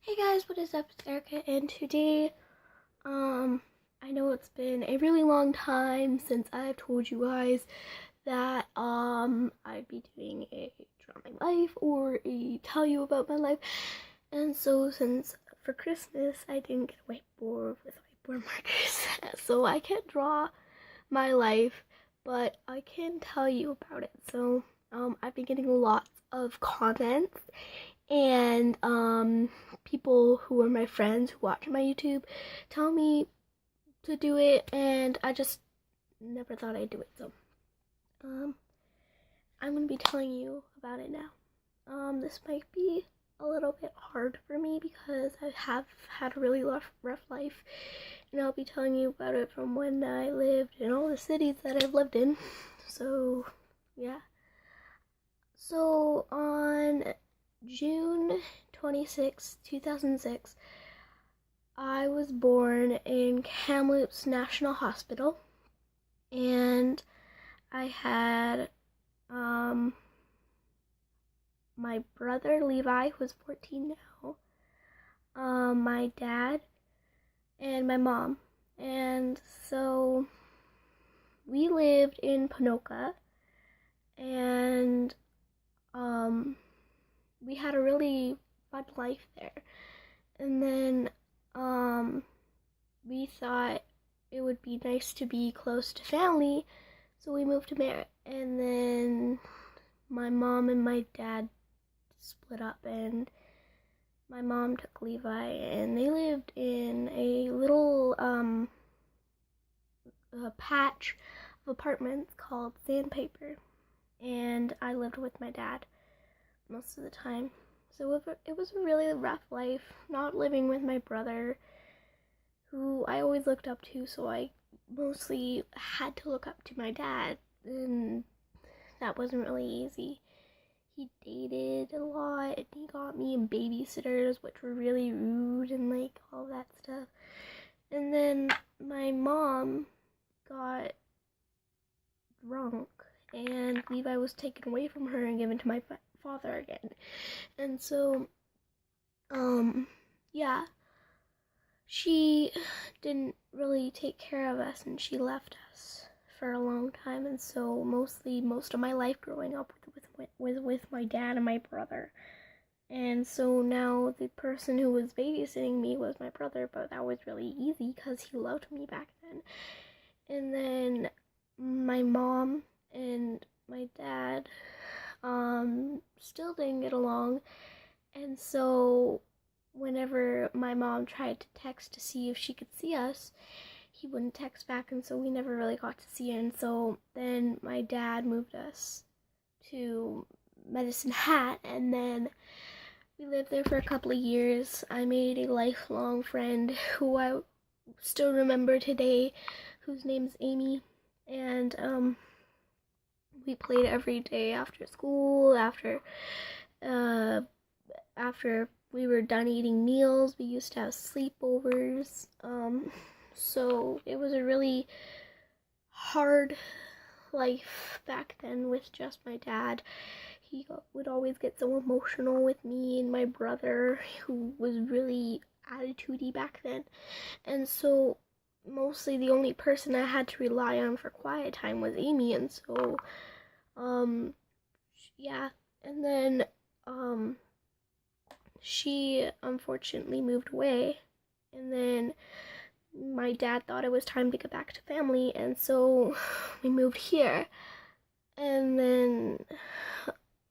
Hey guys, what is up? It's Erica, and today, I know it's been a really long time since I've told you guys that, I'd be doing a draw my life or a tell you about my life, and so since for Christmas I didn't get a whiteboard with whiteboard markers, so I can't draw my life, but I can tell you about it. So, I've been getting lots of comments and people who are my friends who watch my YouTube tell me to do it, and I just never thought I'd do it. So um I'm gonna be telling you about it now. This might be a little bit hard for me because I have had a really rough life, and I'll be telling you about it from when I lived in all the cities that I've lived in. So yeah. So on June 26, 2006, I was born in Kamloops National Hospital, and I had my brother Levi, who is 14 now, my dad, and my mom. And so we lived in Ponoka, and we had a really fun life there. And then we thought it would be nice to be close to family, so we moved to Merritt. And then my mom and my dad split up, and my mom took Levi, and they lived in a little a patch of apartments called Sandpaper, and I lived with my dad most of the time. So it was a really rough life, not living with my brother, who I always looked up to, so I mostly had to look up to my dad, and that wasn't really easy. He dated a lot, and he got me babysitters, which were really rude, and like all that stuff. And then my mom got drunk, and Levi was taken away from her and given to my father again. And so, yeah, she didn't really take care of us, and she left us for a long time. And so most of my life growing up was with my dad and my brother. And so now the person who was babysitting me was my brother, but that was really easy because he loved me back then. And then my mom and my dad still didn't get along, and so whenever my mom tried to text to see if she could see us, he wouldn't text back, and so we never really got to see her. And so then my dad moved us to Medicine Hat, and then we lived there for a couple of years. I made a lifelong friend who I still remember today, whose name's Amy, and we played every day after school, after we were done eating meals. We used to have sleepovers. So it was a really hard life back then with just my dad. He would always get so emotional with me and my brother, who was really attitudey back then. And so mostly the only person I had to rely on for quiet time was Amy. And so yeah, and then she unfortunately moved away, and then my dad thought it was time to get back to family, and so we moved here. And then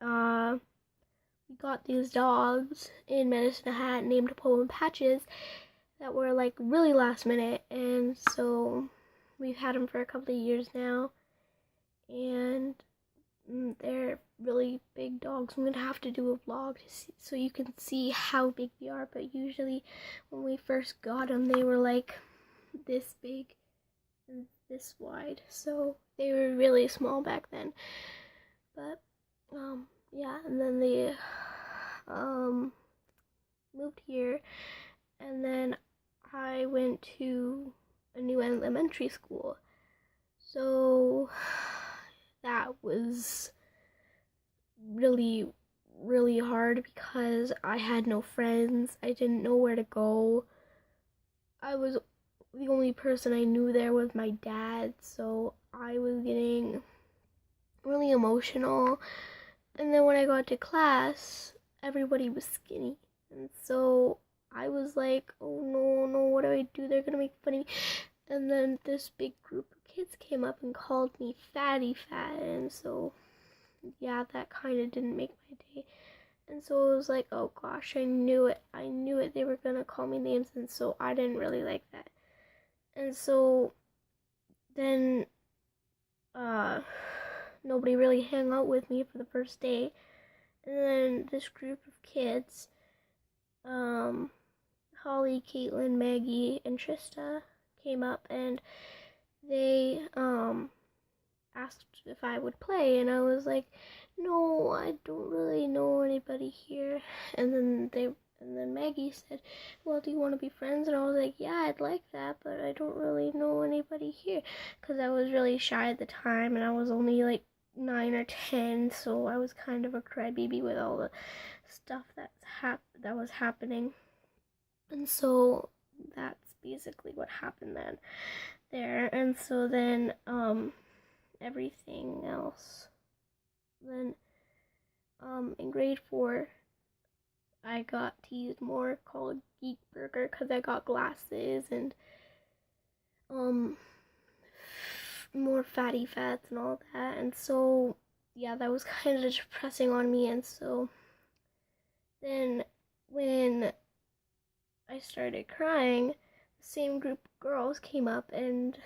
we got these dogs in Medicine Hat named Poe and Patches that were like really last minute, and so we've had them for a couple of years now, and they're really big dogs. I'm gonna have to do a vlog so you can see how big they are, but usually when we first got them, they were like this big and this wide, so they were really small back then. But yeah, and then they moved here, and then I went to a new elementary school, so that was really really hard because I had no friends. I didn't know where to go. I was the only person I knew there was my dad, so I was getting really emotional. And then when I got to class, everybody was skinny. And so I was like, oh no, no, what do I do? They're gonna make fun of me. And then this big group of kids came up and called me fatty fat. And so, yeah, that kind of didn't make my day. And so it was like, oh gosh, I knew it. I knew it. They were gonna call me names. And so I didn't really like that. And so then, nobody really hung out with me for the first day. And then this group of kids, Holly, Caitlin, Maggie, and Trista came up and they asked if I would play, and I was like, no, I don't really know anybody here. And then Maggie said, well, do you want to be friends? And I was like, yeah, I'd like that, but I don't really know anybody here, because I was really shy at the time, and I was only like 9 or 10, so I was kind of a crybaby with all the stuff that was happening. And so that's basically what happened there. And so then everything else, then in grade 4 I got teased more, called Geek Burger, because I got glasses and more fatty fats and all that. And so yeah, that was kind of depressing on me. And so then when I started crying, the same group of girls came up and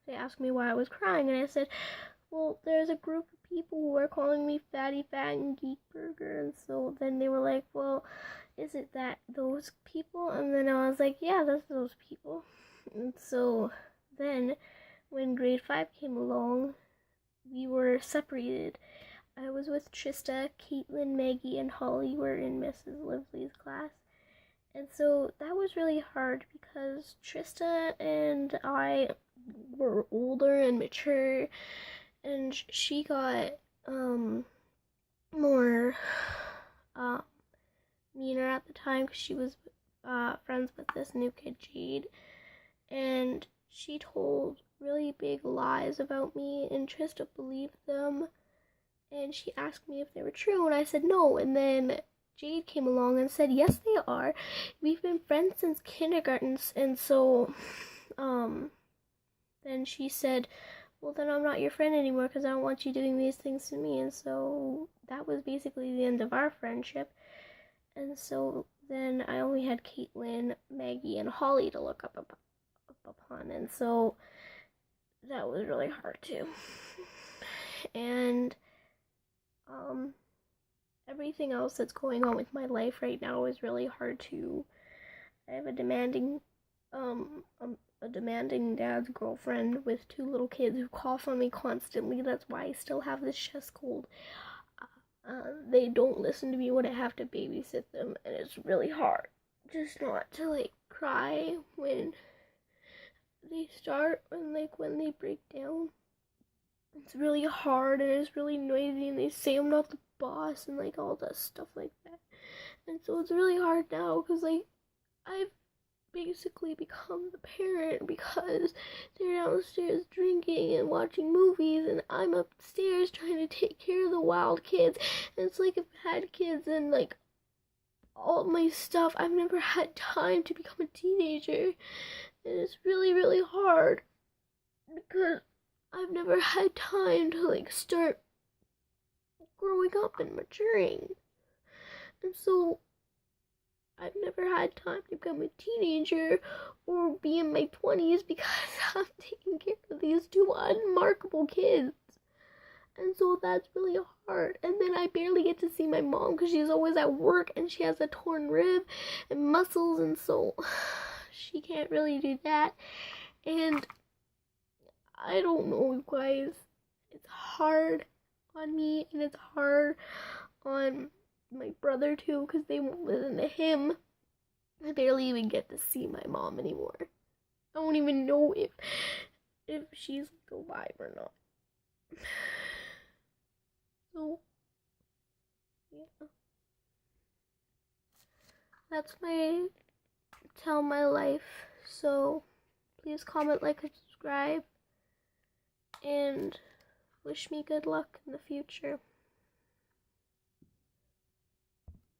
they asked me why I was crying, and I said, well, there's a group of people who are calling me fatty fat and geek burger. And so then they were like, well, is it that those people? And then I was like, yeah, that's those people. And so then when grade 5 came along, we were separated. I was with Trista, Caitlin, Maggie, and Holly were in Mrs. Lively's class. And so that was really hard because Trista and I were older and mature, and she got more meaner at the time because she was friends with this new kid, Jade, and she told really big lies about me, and Trista believed them, and she asked me if they were true, and I said no. And then Jade came along and said, yes, they are. We've been friends since kindergarten. And so, then she said, well, then I'm not your friend anymore because I don't want you doing these things to me. And so that was basically the end of our friendship. And so then I only had Caitlin, Maggie, and Holly to look up upon. And so that was really hard too. And, everything else that's going on with my life right now is really hard too. I have a demanding dad's girlfriend with 2 little kids who cough on me constantly. That's why I still have this chest cold. They don't listen to me when I have to babysit them, and it's really hard just not to like cry when they start and like when they break down. It's really hard and it's really noisy, and they say I'm not the boss and like all that stuff like that. And so it's really hard now because like I've basically become the parent because they're downstairs drinking and watching movies, and I'm upstairs trying to take care of the wild kids. And it's like I've had kids and like all my stuff. I've never had time to become a teenager, and it's really, really hard because I've never had time to like start growing up and maturing. And so I've never had time to become a teenager or be in my 20s because I'm taking care of these 2 unremarkable kids. And so that's really hard. And then I barely get to see my mom because she's always at work and she has a torn rib and muscles, and so she can't really do that. And I don't know, you guys. It's hard on me, and it's hard on my brother too because they won't listen to him. I barely even get to see my mom anymore. I don't even know if she's alive or not. So, yeah. that's my tell my life. So please comment, like, and subscribe, and wish me good luck in the future.